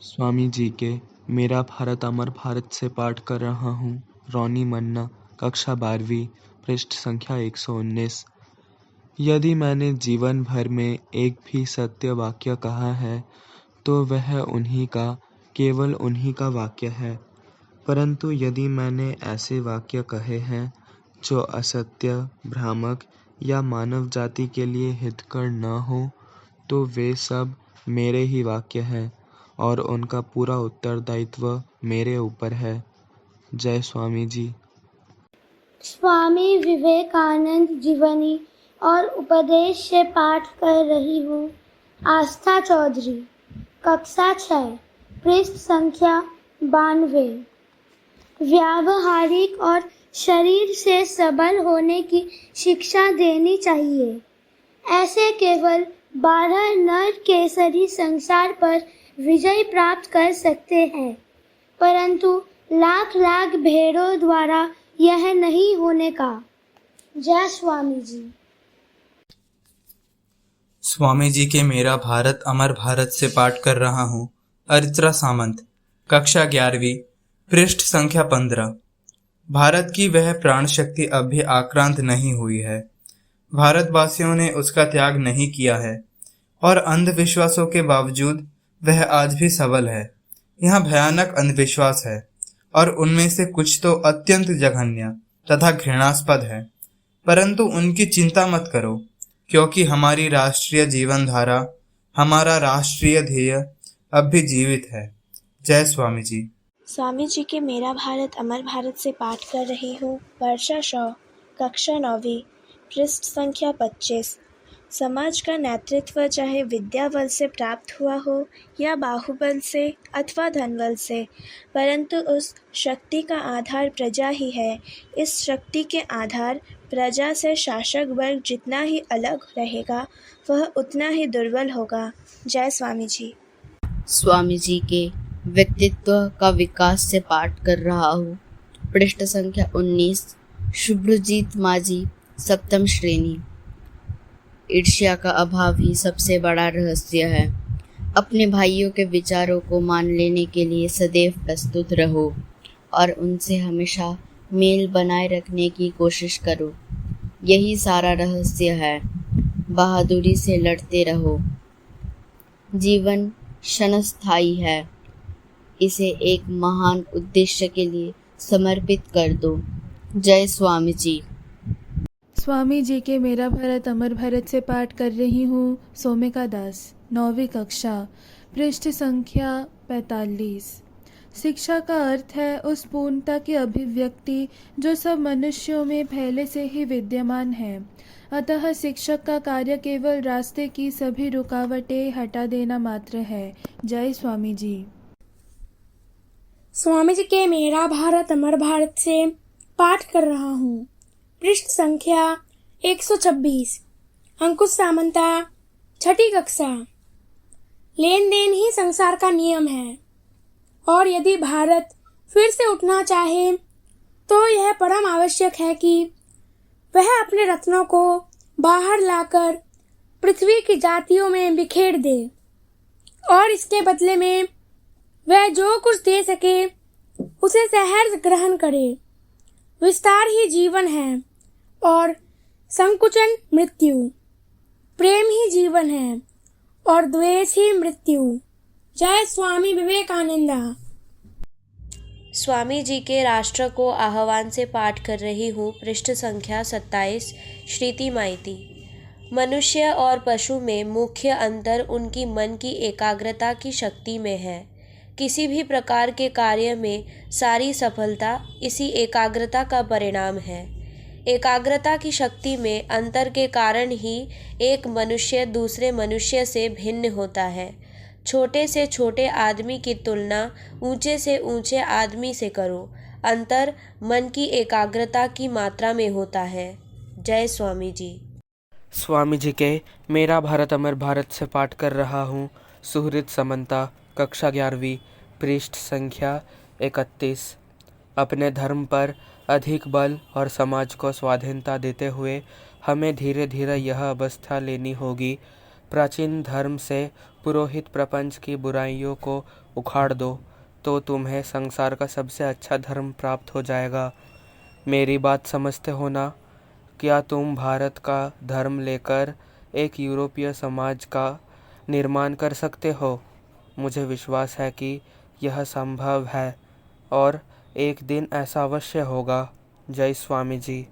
स्वामी जी के मेरा भारत अमर भारत से पाठ कर रहा हूँ। रोनी मन्ना, कक्षा 12वीं, पृष्ठ संख्या 119। यदि मैंने जीवन भर में एक भी सत्य वाक्य कहा है तो वह केवल उन्हीं का वाक्य है। परंतु यदि मैंने ऐसे वाक्य कहे हैं जो असत्य, भ्रामक या मानव जाति के लिए हितकर न हो तो वे सब मेरे ही वाक्य हैं और उनका पूरा उत्तरदायित्व मेरे ऊपर है। जय स्वामी जी। स्वामी विवेकानंद जीवनी और उपदेश से पाठ कर रही हूँ। आस्था चौधरी, कक्षा 6, पृष्ठ संख्या 92। व्यावहारिक और शरीर से सबल होने की शिक्षा देनी चाहिए। ऐसे केवल 12 नर केसरी संसार पर विजय प्राप्त कर सकते हैं, परंतु लाख लाख भेड़ों द्वारा यह नहीं होने का। जय स्वामी जी। स्वामी जी के मेरा भारत अमर भारत से पाठ कर रहा हूँ। अर्चना सामंत, कक्षा 11वीं, पृष्ठ संख्या 15। भारत की वह प्राण शक्ति अब भी आक्रांत नहीं हुई है। भारतवासियों ने उसका त्याग नहीं किया है और अंधविश्वासों के बावजूद वह आज भी सबल है। यहाँ भयानक अंधविश्वास है और उनमें से कुछ तो अत्यंत जघन्य तथा घृणास्पद है, परंतु उनकी चिंता मत करो, क्योंकि हमारी राष्ट्रीय जीवन धारा, हमारा राष्ट्रीय ध्येय अब भी जीवित है। जय स्वामी जी। स्वामी जी के मेरा भारत अमर भारत से पाठ कर रही हूँ। वर्षा शॉ, कक्षा 9वीं, पृष्ठ संख्या 25। समाज का नेतृत्व चाहे विद्या बल से प्राप्त हुआ हो या बाहुबल से अथवा धनबल से, परंतु उस शक्ति का आधार प्रजा ही है। इस शक्ति के आधार प्रजा से शासक वर्ग जितना ही अलग रहेगा वह उतना ही दुर्बल होगा। जय स्वामी जी। स्वामी जी के व्यक्तित्व का विकास से पाठ कर रहा हूँ। पृष्ठ संख्या 19। शुभ्रजीत माझी, सप्तम श्रेणी। ईर्ष्या का अभाव ही सबसे बड़ा रहस्य है। अपने भाइयों के विचारों को मान लेने के लिए सदैव प्रस्तुत रहो और उनसे हमेशा मेल बनाए रखने की कोशिश करो। यही सारा रहस्य है। बहादुरी से लड़ते रहो। जीवन क्षणस्थायी है, इसे एक महान उद्देश्य के लिए समर्पित कर दो। जय स्वामी जी। स्वामी जी के मेरा भारत अमर भारत से पाठ कर रही हूँ। सोमिका दास, 9वीं कक्षा, पृष्ठ संख्या 45। शिक्षा का अर्थ है उस पूर्णता की अभिव्यक्ति जो सब मनुष्यों में पहले से ही विद्यमान है। अतः शिक्षक का कार्य केवल रास्ते की सभी रुकावटें हटा देना मात्र है। जय स्वामी जी। स्वामी जी के मेरा भारत अमर भारत से पाठ कर रहा हूँ। पृष्ठ संख्या 126। अंकुश सामंता, 6ठी कक्षा। लेन देन ही संसार का नियम है और यदि भारत फिर से उठना चाहे तो यह परम आवश्यक है कि वह अपने रत्नों को बाहर लाकर पृथ्वी की जातियों में बिखेर दे और इसके बदले में वह जो कुछ दे सके उसे सहर्ष ग्रहण करे। विस्तार ही जीवन है और संकुचन मृत्यु। प्रेम ही जीवन है और द्वेष ही मृत्यु। जय स्वामी विवेकानंदा। स्वामी जी के राष्ट्र को आह्वान से पाठ कर रही हूँ। पृष्ठ संख्या 27। श्रीति माइती। मनुष्य और पशु में मुख्य अंतर उनकी मन की एकाग्रता की शक्ति में है। किसी भी प्रकार के कार्य में सारी सफलता इसी एकाग्रता का परिणाम है। एकाग्रता की शक्ति में अंतर के कारण ही एक मनुष्य दूसरे मनुष्य से भिन्न होता है। छोटे से छोटे आदमी की तुलना ऊंचे से ऊंचे आदमी से करो। अंतर मन की एकाग्रता की मात्रा में होता है। जय स्वामी जी। स्वामी जी के मेरा भारत अमर भारत से पाठ कर रहा हूँ। सुहृद समंता, कक्षा 11वीं, पृष्ठ संख्या 31। अपने धर्म पर अधिक बल और समाज को स्वाधीनता देते हुए हमें धीरे धीरे यह अवस्था लेनी होगी प्राचीन धर्म से पुरोहित प्रपंच की बुराइयों को उखाड़ दो तो तुम्हें संसार का सबसे अच्छा धर्म प्राप्त हो जाएगा। मेरी बात समझते हो ना? क्या तुम भारत का धर्म लेकर एक यूरोपीय समाज का निर्माण कर सकते हो? मुझे विश्वास है कि यह संभव है और एक दिन ऐसा अवश्य होगा। जय स्वामी जी।